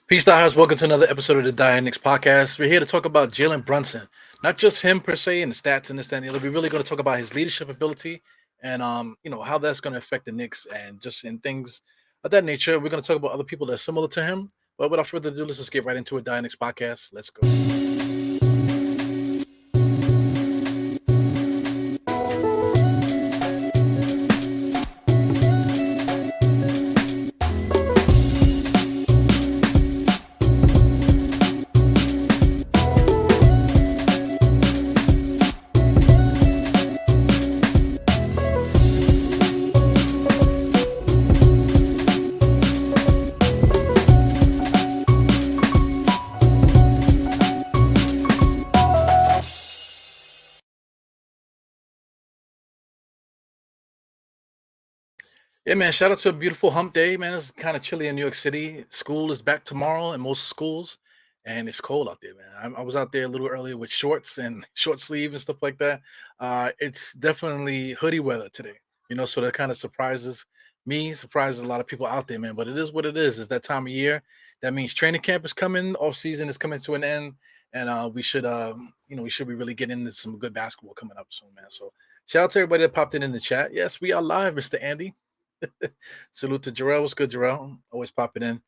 Peace, Diehards. Welcome to another episode of the Knicks podcast. We're here to talk about Jalen Brunson, not just him per se and the stats and this, that, and the other. We're really going to talk about his leadership ability and how that's going to affect the Knicks and just in things of that nature. We're going to talk about other people that are similar to him. But without further ado, let's just get right into it. Knicks podcast. Let's go. Yeah, man. Shout out to a beautiful hump day, man. It's kind of chilly in New York City. School is back tomorrow in most schools, and it's cold out there, man. I was out there a little earlier with shorts and short sleeve and stuff like that. It's definitely hoodie weather today, so that kind of surprises me, surprises a lot of people out there, man. But it is what it is. It's that time of year. That means training camp is coming, off season is coming to an end, and we should be really getting into some good basketball coming up soon, man. So shout out to everybody that popped in the chat. Yes, we are live, Mr. Andy. Salute to Jarrell. What's good, Jarrell? Always popping in.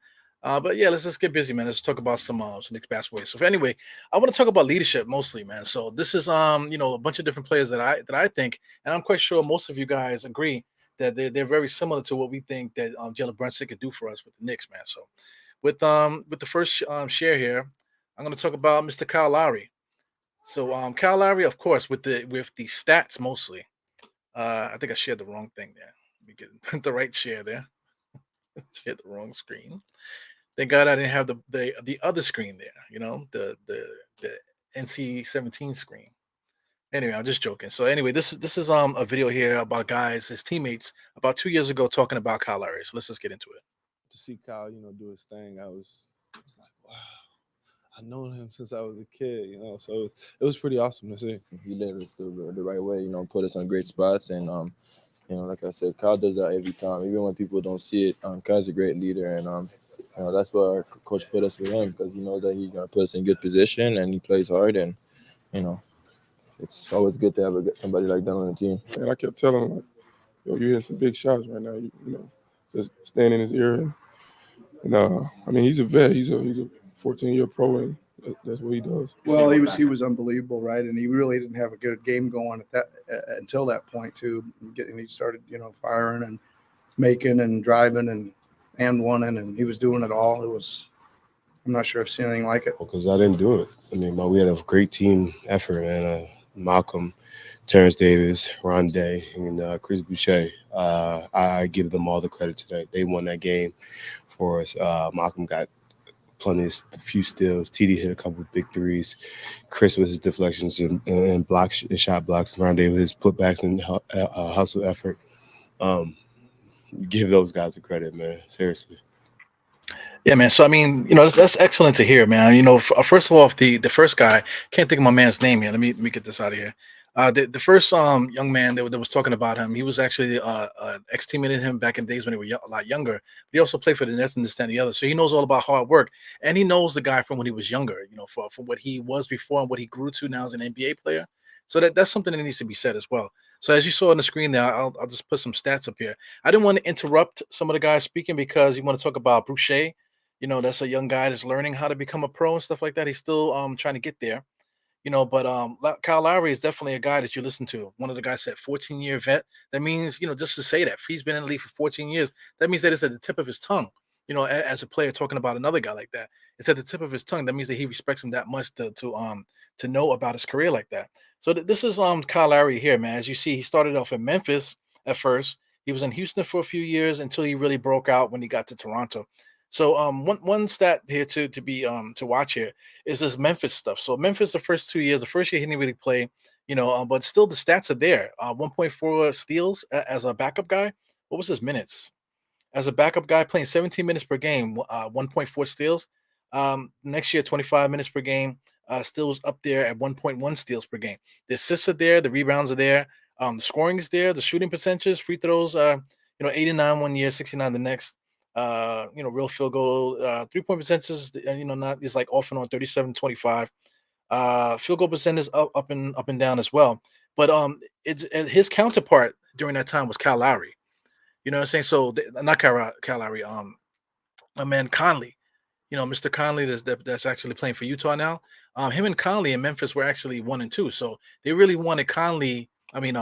But yeah, let's just get busy, man. Let's talk about some Knicks basketball. So anyway, I want to talk about leadership mostly, man. So this is a bunch of different players that I think, and I'm quite sure most of you guys agree that they're very similar to what we think that Jalen Brunson could do for us with the Knicks, man. So with the first share here, I'm going to talk about Mr. Kyle Lowry. So Kyle Lowry, of course, with the stats mostly. I think I shared the wrong thing there. Let me get the right share there. Shared the wrong screen. Thank God I didn't have the other screen there. The NC-17 screen. Anyway, I'm just joking. So anyway, this is a video here about guys, his teammates, about 2 years ago talking about Kyle Lowry. So let's just get into it. To see Kyle, do his thing, I was like, wow. I known him since I was a kid, so it was pretty awesome to see. He led us the right way, put us on great spots. And, like I said, Kyle does that every time, even when people don't see it. Kyle's a great leader, and, that's why our coach put us with him, because he knows that he's going to put us in good position, and he plays hard. And, it's always good to have somebody like that on the team. And I kept telling him, like, yo, you hitting some big shots right now, just stand in his ear. And he's a vet. He's a 14-year pro, and that's what he does. Well, he was unbelievable, right? And he really didn't have a good game going at that until that point too. He started, firing and making and driving and winning, and he was doing it all. I'm not sure I've seen anything like it. Because I didn't do it. We had a great team effort, man. Malcolm, Terrence Davis, Rondé, and Chris Boucher. I give them all the credit today. They won that game for us. Malcolm got few steals. TD hit a couple of big threes. Chris with his deflections and blocks, and shot blocks. Rondé with his putbacks and hustle effort. Give those guys the credit, man. Seriously. Yeah, man. So that's excellent to hear, man. First of all, the first guy, can't think of my man's name here. Let me get this out of here. The first young man that was talking about him, he was actually ex teammate in him back in days when they were a lot younger. But he also played for the Nets and this and the other, so he knows all about hard work, and he knows the guy from when he was younger. For what he was before and what he grew to now as an NBA player. So that's something that needs to be said as well. So as you saw on the screen there, I'll just put some stats up here. I didn't want to interrupt some of the guys speaking because you want to talk about Boucher. That's a young guy that's learning how to become a pro and stuff like that. He's still trying to get there. But Kyle Lowry is definitely a guy that you listen to. One of the guys said 14-year vet. That means, just to say that, if he's been in the league for 14 years, that means that it's at the tip of his tongue. As a player talking about another guy like that, it's at the tip of his tongue. That means that he respects him that much to know about his career like that. So this is Kyle Lowry here, man. As you see, he started off in Memphis at first. He was in Houston for a few years until he really broke out when he got to Toronto. So one stat here to watch here is this Memphis stuff. So Memphis, the first year he didn't really play, but still the stats are there. 1.4 steals as a backup guy. What was his minutes? As a backup guy playing 17 minutes per game, 1.4 steals. Next year, 25 minutes per game, steals up there at 1.1 steals per game. The assists are there, the rebounds are there, the scoring is there, the shooting percentages, free throws, 89 one year, 69 the next. Real field goal, 3-point percentages, not is like off and on 37-25. Field goal percentage up and down as well. But it's his counterpart during that time was Kyle Lowry. You know what I'm saying? So not Kyle Lowry, my man Conley. Mr. Conley that's actually playing for Utah now. Him and Conley in Memphis were actually 1 and 2, so they really wanted Conley. I mean,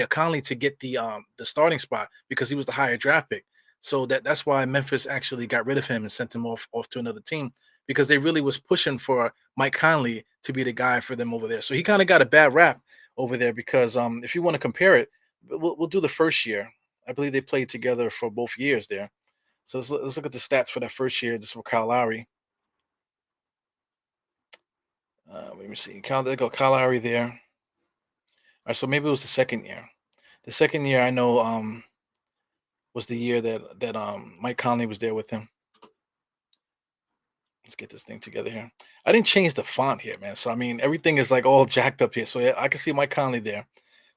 Conley to get the starting spot because he was the higher draft pick. So that's why Memphis actually got rid of him and sent him off to another team because they really was pushing for Mike Conley to be the guy for them over there. So he kind of got a bad rap over there because if you want to compare it, we'll do the first year. I believe they played together for both years there. So let's look at the stats for that first year, just for Kyle Lowry. Let me see. There go Kyle Lowry there. All right, so maybe it was the second year. The second year I know was the year that Mike Conley was there with him. Let's get this thing together here. I didn't change the font here, man. So I mean everything is like all jacked up here. So yeah, I can see Mike Conley there.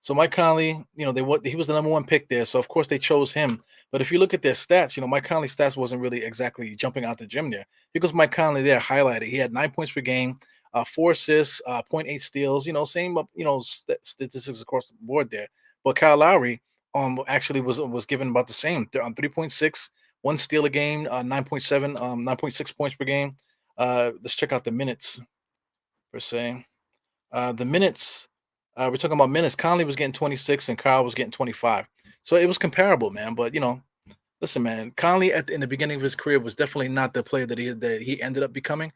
So Mike Conley, he was the #1 pick there. So of course they chose him. But if you look at their stats, Mike Conley's stats wasn't really exactly jumping out the gym there. Because Mike Conley there highlighted. He had 9 points per game, 4 assists, 0.8 steals, same statistics across the board there. But Kyle Lowry actually was given about the same. 3.6, 1 steal a game, 9.7, 9.6 points per game. Let's check out the minutes per se. The minutes, we're talking about minutes. Conley was getting 26 and Kyle was getting 25. So it was comparable, man. But listen, man, Conley in the beginning of his career was definitely not the player that he ended up becoming.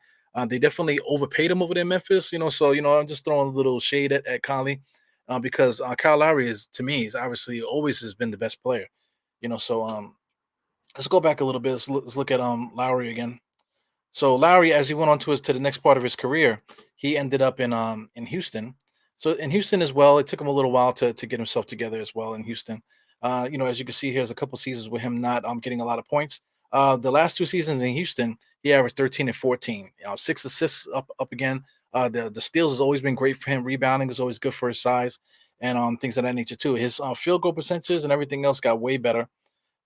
They definitely overpaid him over there in Memphis, So I'm just throwing a little shade at Conley because Kyle Lowry to me, is obviously always has been the best player, So let's go back a little bit. Let's look at Lowry again. So Lowry, as he went on to the next part of his career, he ended up in Houston. So in Houston as well, it took him a little while to get himself together as well in Houston. As you can see, here's a couple seasons with him not getting a lot of points. The last 2 seasons in Houston, he averaged 13 and 14. 6 assists up again. The steals has always been great for him. Rebounding is always good for his size and things of that nature too. His field goal percentages and everything else got way better.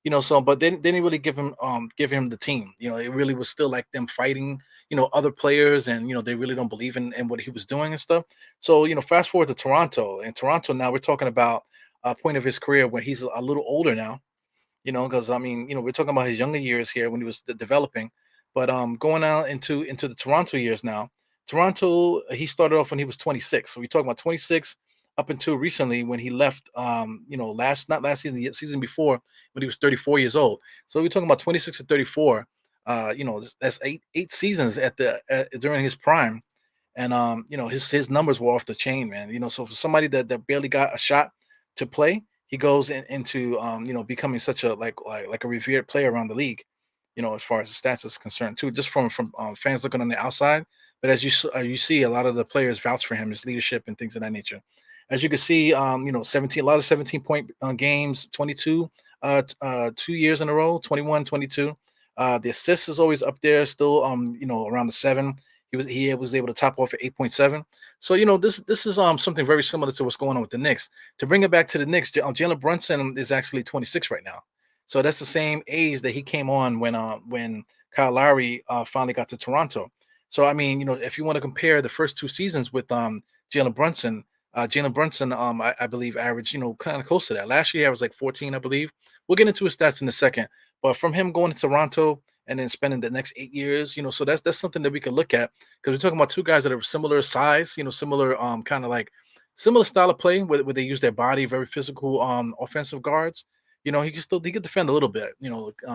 But they didn't really give him the team. It really was still like them fighting, other players, and they really don't believe in what he was doing and stuff. So, fast forward to Toronto. And Toronto now we're talking about a point of his career where he's a little older now, because I mean, we're talking about his younger years here when he was developing. But going out into the Toronto years now, Toronto, he started off when he was 26. So we're talking about 26 up until recently when he left, not last season, the season before when he was 34 years old. So we're talking about 26 to 34. That's eight seasons during his prime, and his numbers were off the chain, man. So for somebody that barely got a shot to play, he goes into becoming such a like a revered player around the league. As far as the stats is concerned too, just from fans looking on the outside. But as you see, a lot of the players vouch for him, his leadership and things of that nature. As you can see, 17, a lot of 17-point games, 22, 2 years in a row, 21, 22. The assists is always up there, still, around the 7. He was able to top off at 8.7. So, this is something very similar to what's going on with the Knicks. To bring it back to the Knicks, Jalen Brunson is actually 26 right now. So that's the same age that he came on when Kyle Lowry finally got to Toronto. So, I mean, if you want to compare the first 2 seasons with Jalen Brunson, I believe averaged, kind of close to that. Last year, I was like 14, I believe. We'll get into his stats in a second. But from him going to Toronto and then spending the next 8 years, so that's something that we could look at because we're talking about 2 guys that are similar size, similar kind of like similar style of play where they use their body, very physical offensive guards. He could defend a little bit.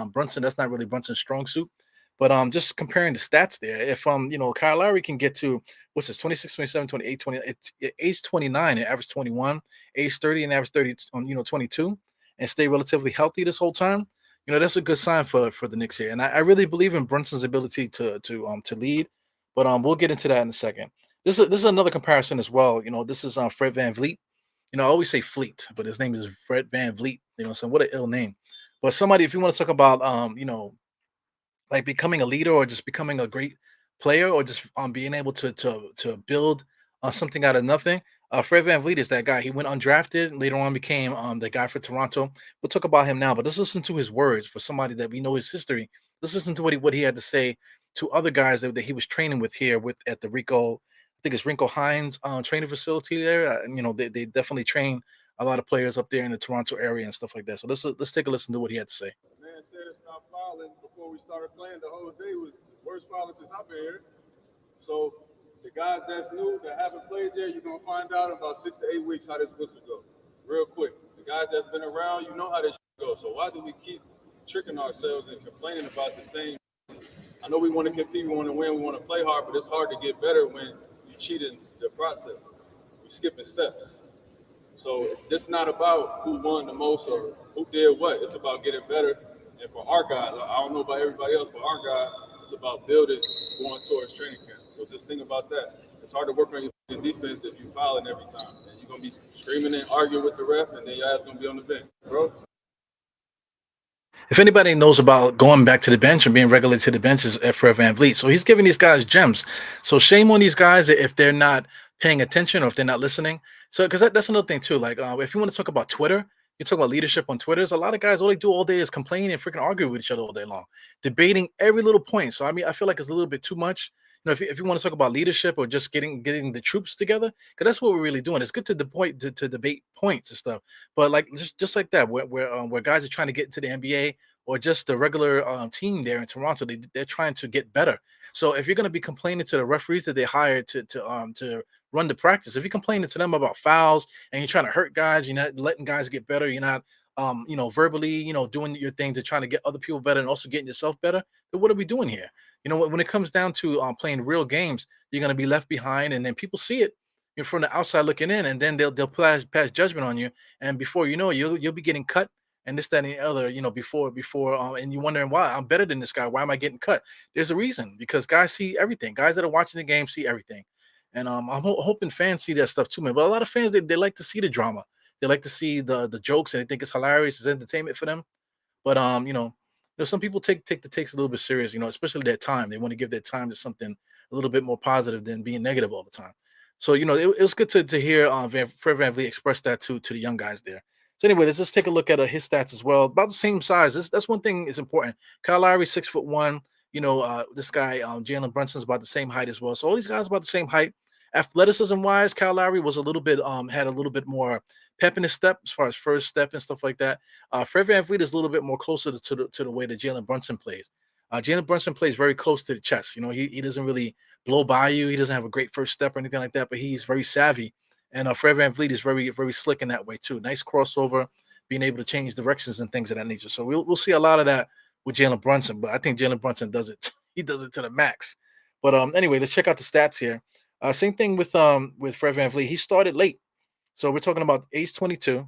Brunson, that's not really Brunson's strong suit. But just comparing the stats there, if Kyle Lowry can get to what's this 26, 27, 28, 20, age 29 and average 21, age 30 and average 30 22, and stay relatively healthy this whole time, that's a good sign for the Knicks here. And I really believe in Brunson's ability to lead, but we'll get into that in a second. This is another comparison as well. This is Fred VanVleet. I always say Fleet, but his name is Fred VanVleet. So what an ill name. But somebody, if you want to talk about like becoming a leader or just becoming a great player or just being able to build something out of nothing. Fred VanVleet is that guy. He went undrafted, later on became the guy for Toronto. We'll talk about him now, but let's listen to his words for somebody that we know his history. Let's listen to what he had to say to other guys that he was training with here with at the Rico, I think it's Rico Hines training facility there. And, they definitely train a lot of players up there in the Toronto area and stuff like that. So let's take a listen to what he had to say. Man said stop fouling before we started playing. The whole day was worst fouling since I've been here. So the guys that's new that haven't played there, you're gonna find out in about 6 to 8 weeks how this whistle go, real quick. The guys that's been around, you know how this goes. So why do we keep tricking ourselves and complaining about the same? I know we want to compete, we want to win, we want to play hard, but it's hard to get better when you cheat in the process. You're skipping steps. So it's not about who won the most or who did what. It's about getting better. And for our guys, I don't know about everybody else, for our guys, it's about building going towards training camp. So just think about that. It's hard to work on your defense if you're fouling every time. And you're going to be screaming and arguing with the ref, and then your ass going to be on the bench, bro. If anybody knows about going back to the bench and being relegated to the bench is Fred VanVleet. So he's giving these guys gems. So shame on these guys if they're not paying attention or if they're not listening. So because that's another thing too. Like if you want to talk about Twitter, you talk about leadership on Twitter. There's a lot of guys, all they do all day is complain and freaking argue with each other all day long, debating every little point. So I mean, I feel like it's a little bit too much. If you want to talk about leadership or just getting the troops together, because that's what we're really doing. It's good to debate points and stuff, but like just like that, where guys are trying to get into the NBA or just the regular team there in Toronto, they're trying to get better. So if you're going to be complaining to the referees that they hired to run the practice, if you're complaining to them about fouls and you're trying to hurt guys, you're not letting guys get better, you're not verbally, doing your thing to trying to get other people better and also getting yourself better, then what are we doing here? When it comes down to playing real games, you're going to be left behind, and then people see it from the outside looking in, and then they'll pass judgment on you, and before you know it, you'll be getting cut, and this, that, and the other, before, and you're wondering why I'm better than this guy. Why am I getting cut? There's a reason, because guys see everything. Guys that are watching the game see everything, and I'm hoping fans see that stuff too, man. But a lot of fans they like to see the drama. They like to see the jokes, and they think it's hilarious. It's entertainment for them. But some people take the takes a little bit serious, especially their time. They want to give their time to something a little bit more positive than being negative all the time. So it was good to hear Fred VanVleet express that to the young guys there. So anyway, let's just take a look at his stats as well. About the same size. That's one thing is important. Kyle Lowry 6'1". This guy Jalen Brunson is about the same height as well. So all these guys about the same height. Athleticism wise, Kyle Lowry was a little bit had a little bit more pep in his step as far as first step and stuff like that. Fred VanVleet is a little bit more closer to the way that Jalen Brunson plays. Jalen Brunson plays very close to the chest. He doesn't really blow by you. He doesn't have a great first step or anything like that, but he's very savvy. And Fred VanVleet is very, very slick in that way too. Nice crossover, being able to change directions and things of that nature. So we'll see a lot of that with Jalen Brunson, but I think Jalen Brunson does it. He does it to the max. But anyway, let's check out the stats here. Same thing with Fred VanVleet. He started late. So we're talking about age 22.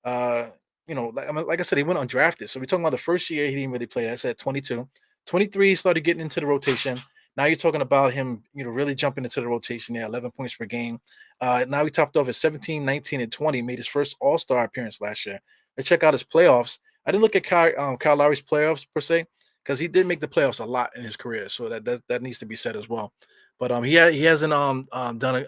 Like I said, he went undrafted. So we're talking about the first year he didn't really play. I said 22. 23, he started getting into the rotation. Now you're talking about him, really jumping into the rotation there, 11 points per game. Now he topped off at 17, 19, and 20, made his first All-Star appearance last year. Let's check out his playoffs. I didn't look at Kyle Lowry's playoffs per se, because he did make the playoffs a lot in his career. So that needs to be said as well. But he hasn't done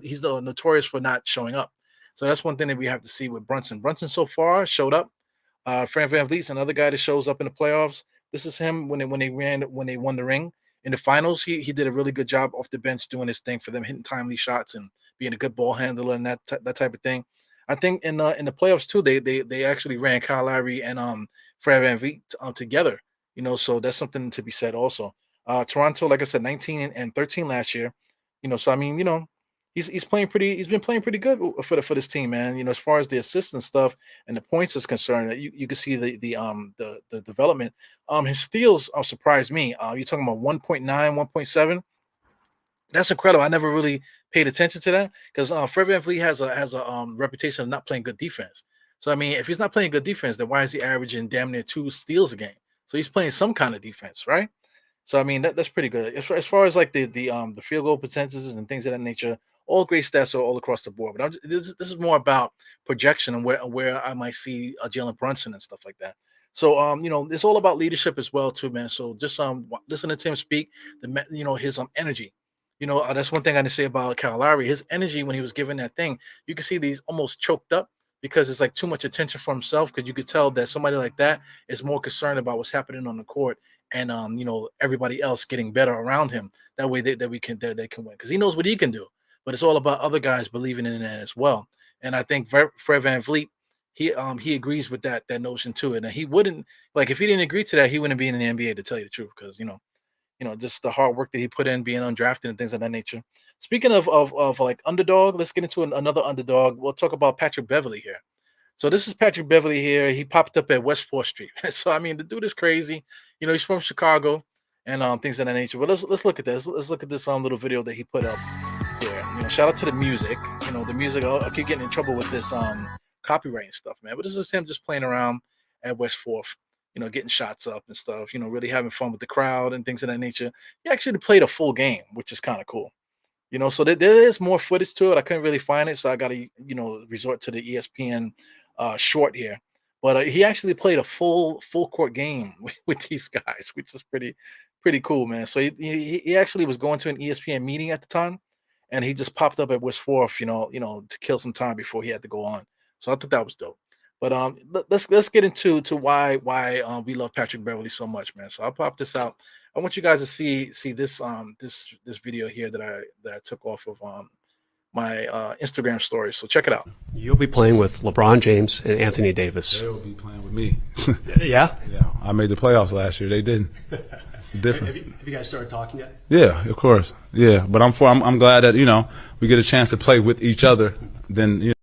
he's notorious for not showing up. So that's one thing that we have to see with Brunson. Brunson so far showed up. Fred VanVleet's another guy that shows up in the playoffs. This is him when they won the ring in the finals. He did a really good job off the bench doing his thing for them, hitting timely shots and being a good ball handler and that type of thing. I think in the playoffs too, they actually ran Kyle Lowry and Fred VanVleet together. So that's something to be said also. Toronto, like I said, 19 and 13 last year. So I mean, he's playing pretty. He's been playing pretty good for this team, man. As far as the assists and stuff and the points is concerned, you can see the development. His steals surprised me. You're talking about 1.9, 1.7. That's incredible. I never really paid attention to that because Fred VanVleet has a reputation of not playing good defense. So I mean, if he's not playing good defense, then why is he averaging damn near 2 steals a game? So he's playing some kind of defense, right? So I mean that's pretty good. As far as like the field goal percentages and things of that nature, all great stats are all across the board. But this is more about projection and where I might see Jalen Brunson and stuff like that. So it's all about leadership as well too, man. So just listening to him speak, his energy. That's one thing I didn't say about Kyle Lowry. His energy when he was given that thing, you can see that he's almost choked up because it's like too much attention for himself. Because you could tell that somebody like that is more concerned about what's happening on the court and everybody else getting better around him. That way they can win because he knows what he can do. But it's all about other guys believing in that as well. And I think Fred VanVleet, he agrees with that notion too. And he wouldn't like if he didn't agree to that, he wouldn't be in the NBA to tell you the truth because just the hard work that he put in, being undrafted and things of that nature. Speaking of like underdog, let's get into another underdog. We'll talk about Patrick Beverley here. So this is Patrick Beverley here. He popped up at West 4th Street. So I mean, the dude is crazy. He's from Chicago and things of that nature. But let's look at this. Let's look at this little video that he put up here. Shout out to the music. The music. I keep getting in trouble with this copyright and stuff, man. But this is him just playing around at West 4th. Getting shots up and stuff, really having fun with the crowd and things of that nature. He actually played a full game, which is kind of cool. So there is more footage to it. I couldn't really find it, so I got to, resort to the ESPN short here. But he actually played a full court game with these guys, which is pretty cool, man. So he actually was going to an ESPN meeting at the time, and he just popped up at West 4th, to kill some time before he had to go on. So I thought that was dope. But let's get into why we love Patrick Beverley so much, man. So I'll pop this out. I want you guys to see this this video here that I took off of my Instagram story. So check it out. You'll be playing with LeBron James and Anthony Davis. They'll be playing with me. Yeah? Yeah. I made the playoffs last year. They didn't. That's the difference. Have you guys started talking yet? Yeah, of course. Yeah, but I'm glad that we get a chance to play with each other. Then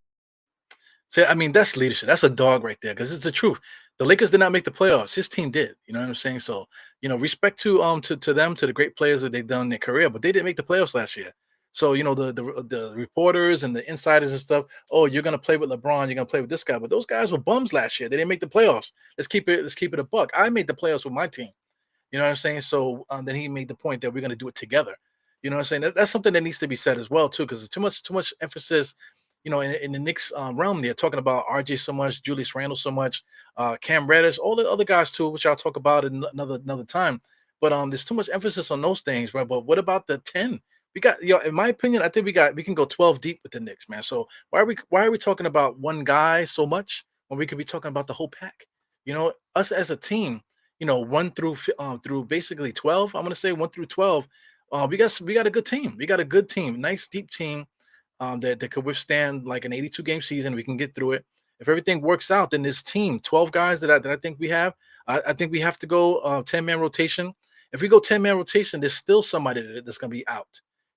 So I mean, that's leadership. That's a dog right there because it's the truth. The Lakers did not make the playoffs. His team did. You know what I'm saying? So respect to them, to the great players that they've done in their career, but they didn't make the playoffs last year. So the reporters and the insiders and stuff. Oh, you're gonna play with LeBron. You're gonna play with this guy, but those guys were bums last year. They didn't make the playoffs. Let's keep it a buck. I made the playoffs with my team. You know what I'm saying? So then he made the point that we're gonna do it together. You know what I'm saying? That's something that needs to be said as well too, because there's too much emphasis. In the Knicks realm, they're talking about RJ so much, Julius Randle so much, Cam Reddish, all the other guys too, which I'll talk about in another time. But there's too much emphasis on those things, right? But what about the 10? We got, in my opinion, I think we can go 12 deep with the Knicks, man. So why are we talking about one guy so much when we could be talking about the whole pack? Us as a team, 1 through basically 12. I'm gonna say 1 through 12. We got a good team. We got a good team, nice deep team. That could withstand like an 82 game season. We can get through it. If everything works out, then this team, 12 guys that I think we have, I think we have to go 10-man rotation. If we go 10-man rotation, there's still somebody that's going to be out.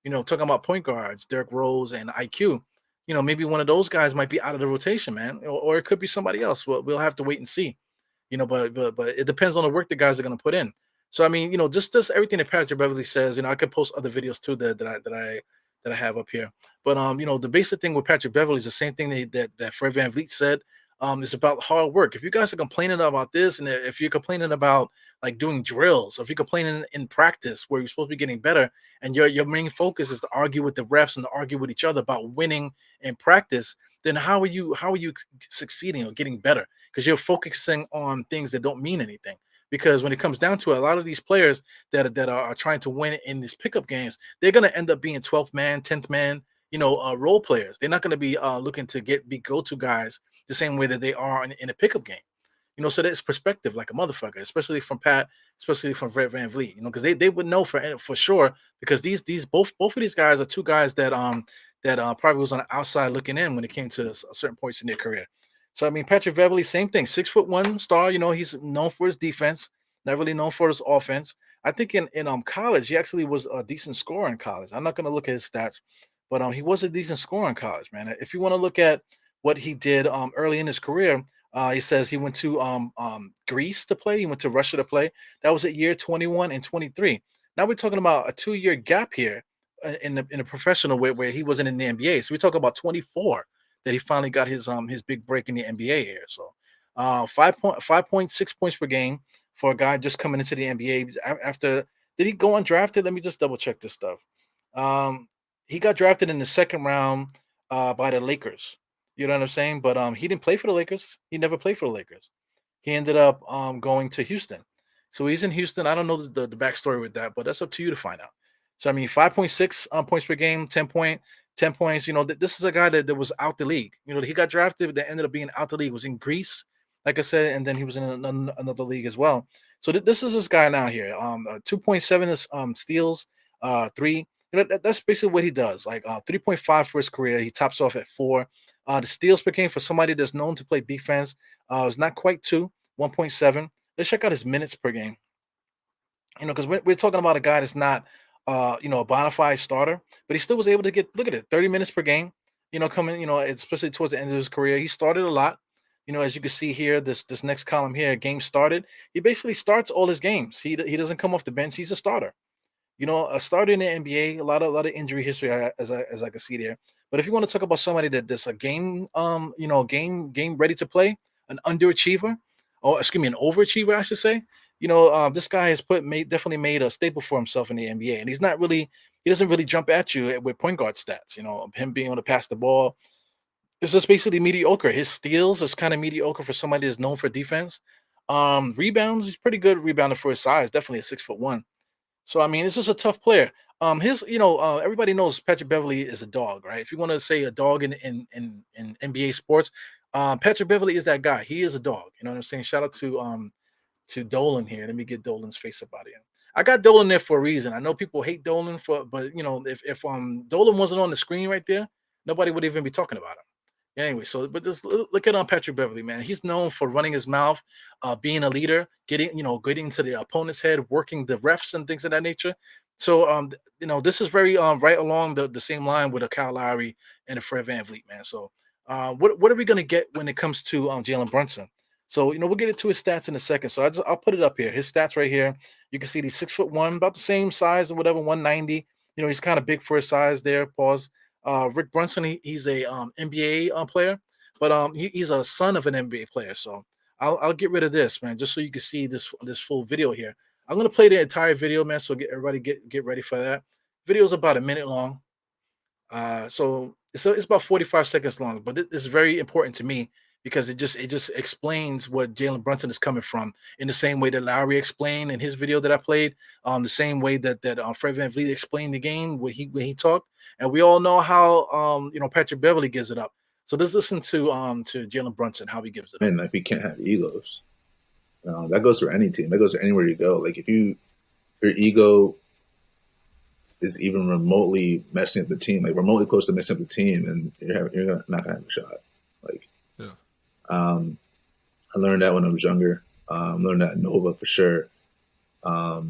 Talking about point guards, Derrick Rose and IQ. Maybe one of those guys might be out of the rotation, man, or it could be somebody else. We'll have to wait and see. But it depends on the work the guys are going to put in. So I mean, just everything that Patrick Beverley says. I could post other videos too that I have up here. But the basic thing with Patrick Beverley is the same thing that Fred VanVleet said. It's about hard work. If you guys are complaining about this, and if you're complaining about like doing drills, or if you're complaining in practice where you're supposed to be getting better, and your main focus is to argue with the refs and to argue with each other about winning in practice, then how are you succeeding or getting better? Because you're focusing on things that don't mean anything. Because when it comes down to it, a lot of these players that are trying to win in these pickup games, they're going to end up being 12th man, 10th man, role players. They're not going to be looking to be go-to guys the same way that they are in a pickup game. So that's perspective like a motherfucker, especially from Pat, especially from Fred VanVleet, because they would know for sure, because both of these guys are two guys that probably was on the outside looking in when it came to certain points in their career. So I mean, Patrick Beverley, same thing, 6'1" star. He's known for his defense, not really known for his offense. I think in college, he actually was a decent scorer in college. I'm not going to look at his stats, but he was a decent scorer in college, man. If you want to look at what he did early in his career, he says he went to Greece to play. He went to Russia to play. That was at year 21 and 23. Now we're talking about a 2-year gap here in a professional way where he wasn't in the NBA. So we talk about 24. That he finally got his big break in the NBA here. So 5.6 points per game for a guy just coming into the NBA. After, did he go undrafted? Let me just double check this stuff. He got drafted in the 2nd round by the Lakers. You know what I'm saying? But he didn't play for the Lakers. He never played for the Lakers. He ended up going to Houston. So he's in Houston. I don't know the backstory with that, but that's up to you to find out. So I mean, 5.6 points per game, 10 points. This is a guy that was out the league. He got drafted, that ended up being out the league. Was in Greece, like I said, and then he was in another league as well. So this is this guy now here. 2.7 is steals, three. That's basically what he does. Like 3.5 for his career. He tops off at 4. The steals per game for somebody that's known to play defense is not quite 2, 1.7. Let's check out his minutes per game. Because we're talking about a guy that's not, a bona fide starter, but he still was able to get, look at it, 30 minutes per game, coming, especially towards the end of his career. He started a lot. As you can see here, this next column here, game started. He basically starts all his games. He doesn't come off the bench. He's a starter. A starter in the NBA, a lot of injury history as I can see there. But if you want to talk about somebody that's a game, game ready to play, an underachiever, or excuse me, an overachiever, I should say. This guy has definitely made a staple for himself in the NBA, and he doesn't really jump at you with point guard stats. Him being able to pass the ball. It's just basically mediocre. His steals is kind of mediocre for somebody that's known for defense. Rebounds, he's pretty good rebounder for his size. Definitely a 6'1". So I mean, it's just a tough player. Everybody knows Patrick Beverley is a dog, right? If you want to say a dog in NBA sports, Patrick Beverley is that guy. He is a dog. You know what I'm saying? Shout out to Dolan here. Let me get Dolan's face up out of here. I got Dolan there for a reason. I know people hate Dolan but if Dolan wasn't on the screen right there, nobody would even be talking about him. Anyway, but just look at Patrick Beverley, man. He's known for running his mouth, being a leader, getting into the opponent's head, working the refs and things of that nature. So this is very right along the same line with a Kyle Lowry and a Fred VanVleet, man. So what are we gonna get when it comes to Jalen Brunson? So we'll get into his stats in a second. So I'll put it up here. His stats right here. You can see he's 6'1", about the same size and whatever, 190. He's kind of big for his size there. Pause. Rick Brunson, he's a NBA player, but he's a son of an NBA player. So I'll get rid of this, man, just so you can see this full video here. I'm gonna play the entire video, man. So everybody get ready for that. Video's about a minute long. So it's about 45 seconds long, but this is very important to me because it just explains what Jalen Brunson is coming from in the same way that Lowry explained in his video that I played, the same way that Fred VanVleet explained the game when he talked, and we all know how Patrick Beverley gives it up. So let's listen to Jalen Brunson, how he gives it up. And like, we can't have egos. That goes for any team. That goes for anywhere you go. Like if your ego is even remotely messing up the team, like remotely close to messing up the team, and you're not gonna have a shot. Like, yeah. I learned that when I was younger. Learned that in Nova for sure. That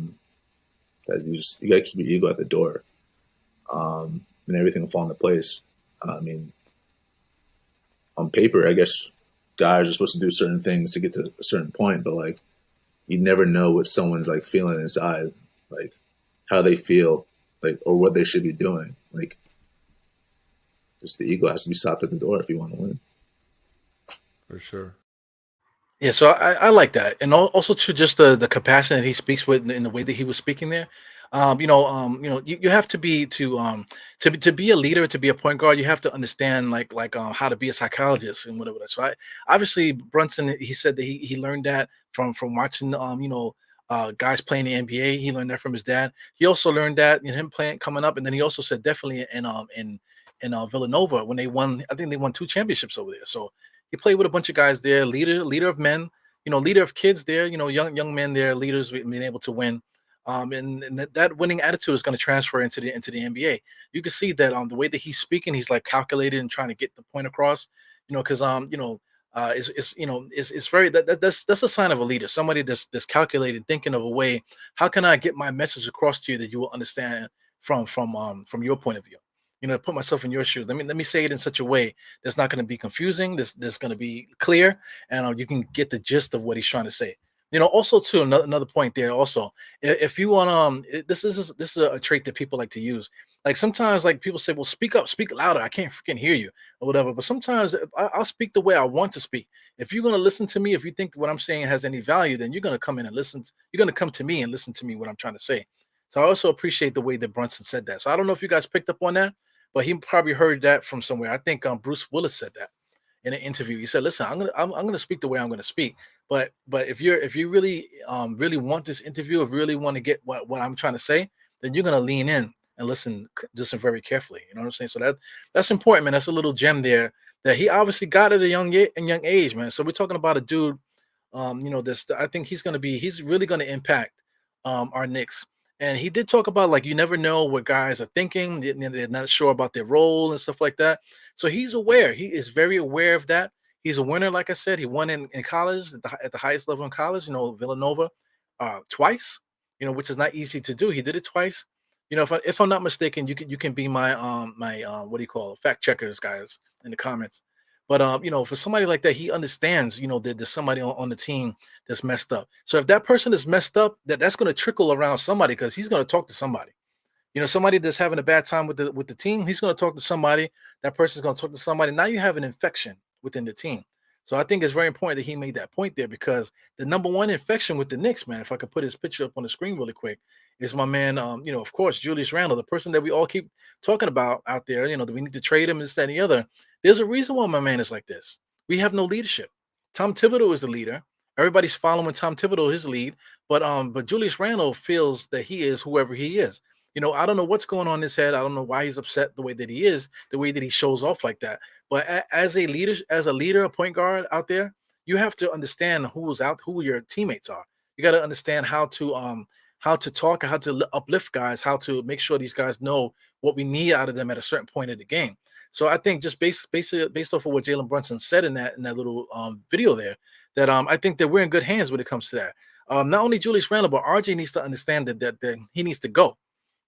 you gotta keep your ego at the door, and everything will fall into place. I mean, on paper, I guess guys are supposed to do certain things to get to a certain point, but like, you never know what someone's like feeling inside, like how they feel, like, or what they should be doing. Like, just the ego has to be stopped at the door if you want to win. For sure. Yeah, so I like that, and also to just the compassion that he speaks with in the way that he was speaking there. You have to be to be a leader, to be a point guard. You have to understand how to be a psychologist and whatever. So obviously Brunson, he said that he learned that from watching guys playing the NBA. He learned that from his dad. He also learned that in him playing coming up, and then he also said definitely in Villanova when they won. I think they won 2 championships over there. So he played with a bunch of guys there, leader of men, leader of kids there, young men there, leaders being able to win. And that winning attitude is going to transfer into the NBA. You can see that the way that he's speaking, he's like calculated and trying to get the point across, because it's very that's a sign of a leader, somebody that's calculated, thinking of a way, how can I get my message across to you that you will understand from your point of view. Put myself in your shoes. Let me say it in such a way that's not going to be confusing. That's going to be clear, and you can get the gist of what he's trying to say. Also too, another point there. Also, if you want, this is a trait that people like to use. Like sometimes, like people say, "Well, speak up, speak louder. I can't freaking hear you," or whatever. But sometimes I'll speak the way I want to speak. If you're going to listen to me, if you think what I'm saying has any value, then you're going to come in and listen. You're going to come to me and listen to me what I'm trying to say. So I also appreciate the way that Brunson said that. So I don't know if you guys picked up on that, but he probably heard that from somewhere. I think Bruce Willis said that in an interview. He said, "Listen, I'm gonna speak the way I'm gonna speak. But if you really want this interview, if you really want to get what I'm trying to say, then you're gonna lean in and listen very carefully. You know what I'm saying? So that's important, man. That's a little gem there that he obviously got at a young age, man. So we're talking about a dude, this I think he's really gonna impact our Knicks. And he did talk about like you never know what guys are thinking. They're not sure about their role and stuff like that. So he's aware. He is very aware of that. He's a winner, like I said. He won in college at the highest level in college. Villanova, twice. Which is not easy to do. He did it twice. If I'm not mistaken, you can be my what do you call it, fact checkers, guys, in the comments. But for somebody like that, he understands, that there's somebody on the team that's messed up. So if that person is messed up, that's going to trickle around somebody because he's going to talk to somebody. Somebody that's having a bad time with the team, he's going to talk to somebody. That person's going to talk to somebody. Now you have an infection within the team. So I think it's very important that he made that point there because the number one infection with the Knicks, man, if I could put his picture up on the screen really quick, is my man, of course, Julius Randle, the person that we all keep talking about out there, that we need to trade him, this, that, and the other. There's a reason why my man is like this. We have no leadership. Tom Thibodeau is the leader. Everybody's following Tom Thibodeau, his lead, but Julius Randle feels that he is whoever he is. I don't know what's going on in his head. I don't know why he's upset the way that he is, the way that he shows off like that. But as a leader, a point guard out there, you have to understand who your teammates are. You got to understand how to talk, how to uplift guys, how to make sure these guys know what we need out of them at a certain point of the game. So I think just based off of what Jalen Brunson said in that little video there, that I think that we're in good hands when it comes to that. Not only Julius Randle, but RJ needs to understand that he needs to go.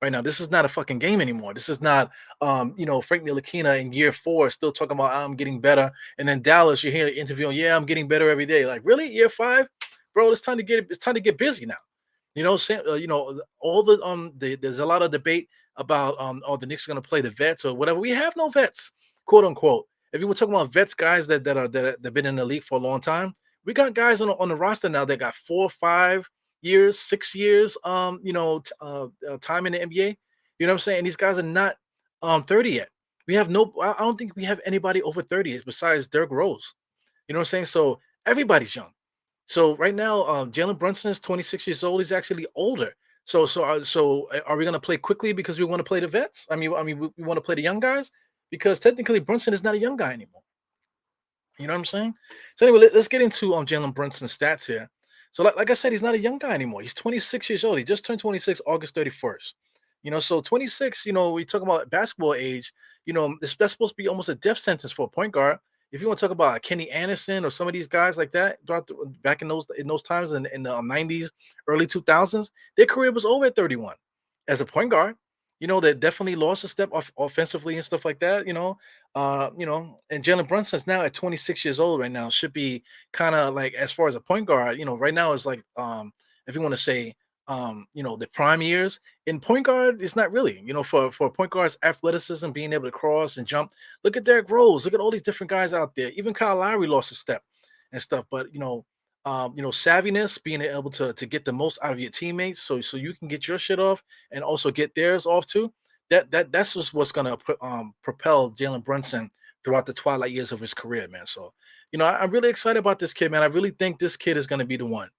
Right now, this is not a fucking game anymore. This is not, Frank Ntilikina in year 4 still talking about I'm getting better, and then Dallas, you hear interviewing, yeah, I'm getting better every day. Like, really, year 5, bro? It's time to get busy now. All there's a lot of debate about the Knicks are going to play the vets or whatever. We have no vets, quote unquote. If you were talking about vets, guys that have been in the league for a long time, we got guys on the roster now that got 4 or 5 years, 6 years, time in the NBA. You know what I'm saying? These guys are not 30 yet. I don't think we have anybody over 30 besides Derrick Rose. You know what I'm saying? So everybody's young. So right now, Jalen Brunson is 26 years old. He's actually older. So are we going to play quickly because we want to play the vets? I mean, we want to play the young guys because technically Brunson is not a young guy anymore. You know what I'm saying? So anyway, let's get into Jalen Brunson's stats here. So like I said, he's not a young guy anymore. He's 26 years old. He just turned 26 August 31st. So 26, we talk about basketball age, that's supposed to be almost a death sentence for a point guard. If you want to talk about Kenny Anderson or some of these guys like that, back in those times in the 90s, early 2000s, their career was over at 31 as a point guard. That definitely lost a step offensively and stuff like that. And Jalen Brunson's now at 26 years old right now. Should be kind of like as far as a point guard. Right now is like if you want to say the prime years in point guard, it's not really. For a point guard's athleticism, being able to cross and jump. Look at Derrick Rose. Look at all these different guys out there. Even Kyle Lowry lost a step and stuff. But savviness, being able to get the most out of your teammates, so you can get your shit off and also get theirs off too. That's just what's gonna propel Jalen Brunson throughout the twilight years of his career, man. So I'm really excited about this kid, man. I really think this kid is gonna be the one.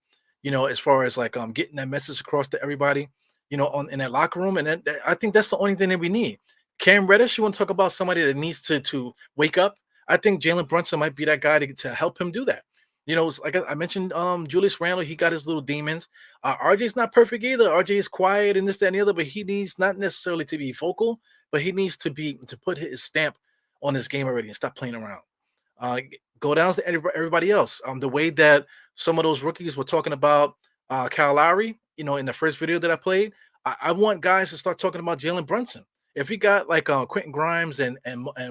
As far as like getting that message across to everybody, in that locker room, and I think that's the only thing that we need. Cam Reddish, you want to talk about somebody that needs to wake up? I think Jalen Brunson might be that guy to help him do that. It's like I mentioned, Julius Randle, he got his little demons. RJ's not perfect either. RJ is quiet and this, that, and the other, but he needs not necessarily to be vocal, but he needs to put his stamp on his game already and stop playing around. Go down to everybody else. The way that some of those rookies were talking about Kyle Lowry, in the first video that I played, I want guys to start talking about Jalen Brunson. If we got like Quentin Grimes and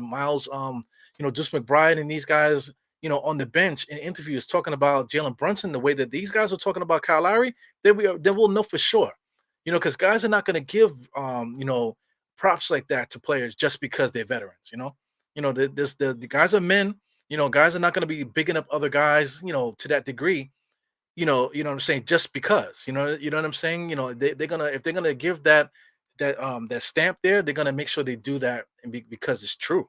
Miles, Deuce McBride and these guys, on the bench in interviews talking about Jalen Brunson the way that these guys are talking about Kyle Lowry, then we'll know for sure. Because guys are not going to give props like that to players just because they're veterans. The guys are men. Guys are not going to be bigging up other guys, to that degree. You know what I'm saying? Just because, you know what I'm saying? They're gonna, if they're gonna give that stamp there, they're gonna make sure they do that because it's true.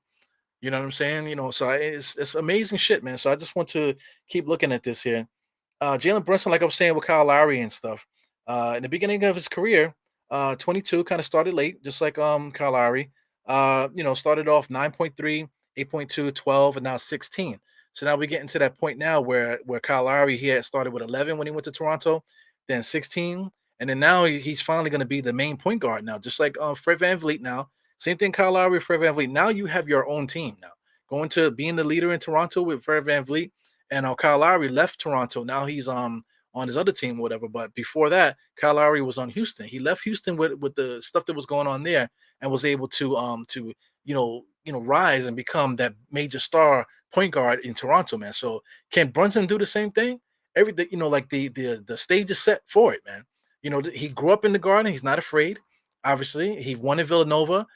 You know what I'm saying? So it's amazing shit, man. So I just want to keep looking at this here. Jalen Brunson, like I was saying with Kyle Lowry and stuff, in the beginning of his career, 22, kind of started late, just like Kyle Lowry. Started off 9.3, 8.2, 12, and now 16. So now we're getting to that point now where Kyle Lowry, he had started with 11 when he went to Toronto, then 16, and then now he's finally going to be the main point guard now, just like Fred VanVleet now. Same thing, Kyle Lowry, Fred VanVleet. Now you have your own team now. Going to being the leader in Toronto with Fred VanVleet, and Kyle Lowry left Toronto. Now he's on his other team, or whatever. But before that, Kyle Lowry was on Houston. He left Houston with the stuff that was going on there, and was able to rise and become that major star point guard in Toronto, man. So can Brunson do the same thing? Everything, like the stage is set for it, man. He grew up in the Garden. He's not afraid. Obviously, he won in Villanova.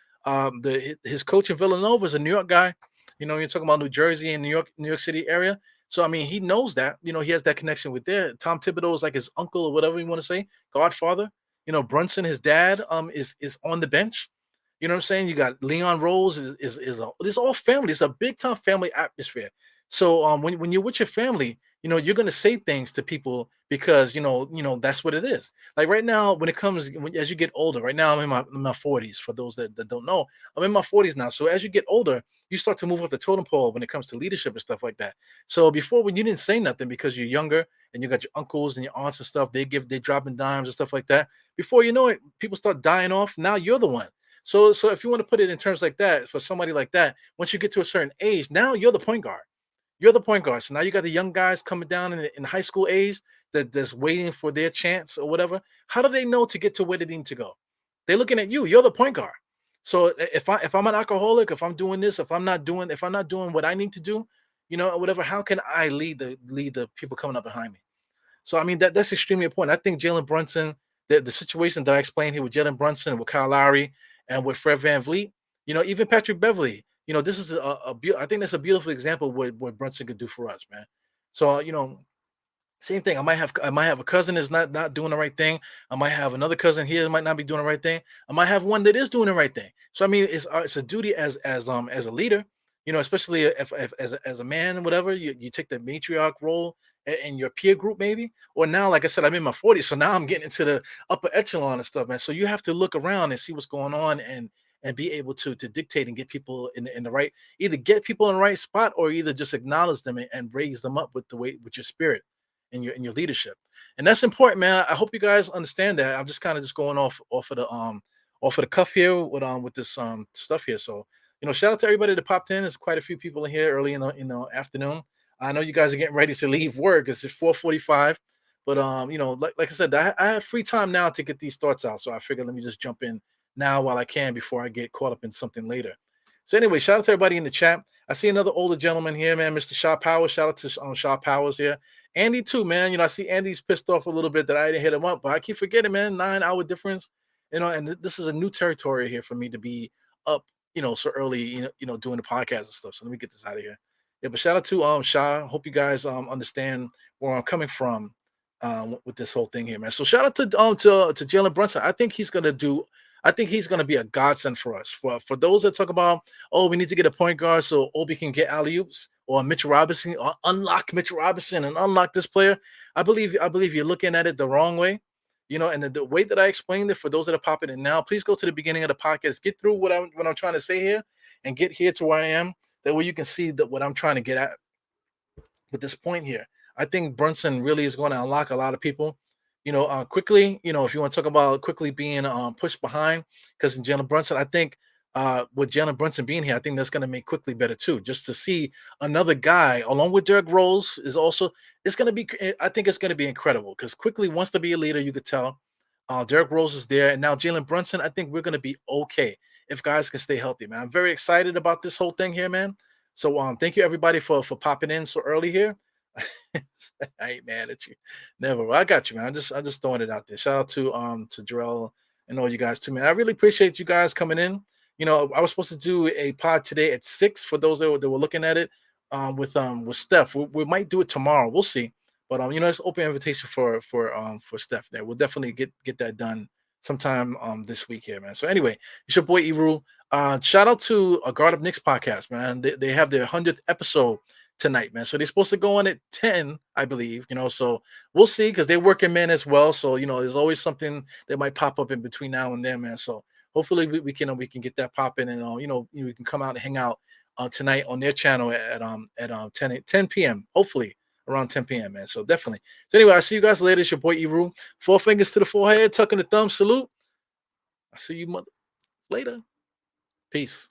His coach in Villanova is a New York guy. You're talking about New Jersey and New York City area. So I mean, he knows that. He has that connection with there. Tom Thibodeau is like his uncle or whatever you want to say, godfather. Brunson, his dad, is on the bench. You know what I'm saying? You got Leon Rose is all family. It's a big time family atmosphere. So when you're with your family, you're gonna say things to people because that's what it is. Like right now, when it comes as you get older, right now I'm in my 40s. For those that don't know, I'm in my 40s now. So as you get older, you start to move up the totem pole when it comes to leadership and stuff like that. So before, when you didn't say nothing because you're younger and you got your uncles and your aunts and stuff, they dropping dimes and stuff like that. Before you know it, people start dying off. Now you're the one. So if you want to put it in terms like that, for somebody like that, once you get to a certain age, now you're the point guard. You're the point guard. So now you got the young guys coming down in high school age that's waiting for their chance or whatever. How do they know to get to where they need to go? They're looking at you. You're the point guard. So if I'm an alcoholic, if I'm doing this, if I'm not doing what I need to do, or whatever, how can I lead the people coming up behind me? So I mean that's extremely important. I think Jalen Brunson, the situation that I explained here with Jalen Brunson and with Kyle Lowry and with Fred VanVleet, even Patrick Beverley, this is I think that's a beautiful example of what Brunson could do for us, man. So same thing. I might have a cousin that's not doing the right thing. I might have another cousin here that might not be doing the right thing. I might have one that is doing the right thing. So I mean, it's a duty as a leader, especially if as a man and whatever, you take the matriarch role in your peer group maybe. Or now, like I said, I'm in my 40s, so now I'm getting into the upper echelon and stuff, man. So you have to look around and see what's going on and be able to dictate and get people in the right, either get people in the right spot or either just acknowledge them and raise them up with your spirit and your leadership. And that's important, man. I hope you guys understand that. I'm just kind of just going off of the cuff here with this stuff here. So shout out to everybody that popped in. There's quite a few people in here early in the afternoon. I know you guys are getting ready to leave work. It's 4:45, but like I said, I have free time now to get these thoughts out. So I figured let me just jump in now while I can before I get caught up in something later. So anyway, shout out to everybody in the chat. I see another older gentleman here, man, Mr. Shaw Powers. Shout out to Shaw Powers here. Andy too, man. I see Andy's pissed off a little bit that I didn't hit him up, but I keep forgetting, man. 9-hour difference, and this is a new territory here for me to be up, so early, doing the podcast and stuff. So let me get this out of here. Yeah, but shout out to Shaw. Hope you guys understand where I'm coming from with this whole thing here, man. So shout out to Jalen Brunson. I think he's gonna be a godsend for us. For those that talk about, oh, we need to get a point guard so Obi can get alley-oops, or Mitch Robinson, or unlock Mitch Robinson and unlock this player. I believe you're looking at it the wrong way. And the way that I explained it, for those that are popping in now, please go to the beginning of the podcast, get through what I'm trying to say here, and get here to where I am. That way you can see that what I'm trying to get at with this point here. I think Brunson really is going to unlock a lot of people. Quickly, if you want to talk about quickly being pushed behind, because in Jalen Brunson, I think with Jalen Brunson being here, I think that's going to make quickly better too. Just to see another guy along with Derrick Rose it's going to be, I think it's going to be incredible, because quickly wants to be a leader. You could tell Derrick Rose is there, and now Jalen Brunson. I think we're going to be okay if guys can stay healthy, man. I'm very excited about this whole thing here, man. So thank you everybody for popping in so early here. I ain't mad at you. Never. I got you, man. I'm just throwing it out there. Shout out to Jarrell and all you guys too, man. I really appreciate you guys coming in. I was supposed to do a pod today at 6 for those that were looking at it with Steph. We might do it tomorrow. We'll see. But it's open invitation for Steph there. We'll definitely get that done sometime this week here, man. So anyway, it's your boy Eru. Shout out to a Guard Up Knicks podcast, man. They have their 100th episode tonight, man. So they're supposed to go on at 10, I believe, so we'll see because they're working men as well. So, there's always something that might pop up in between now and then, man. So hopefully we can get that popping and, we can come out and hang out tonight on their channel at 10 p.m. Hopefully around 10 p.m., man. So definitely. So anyway, I see you guys later. It's your boy Eru. 4 fingers to the forehead, tucking the thumb, salute. I see you later. Peace.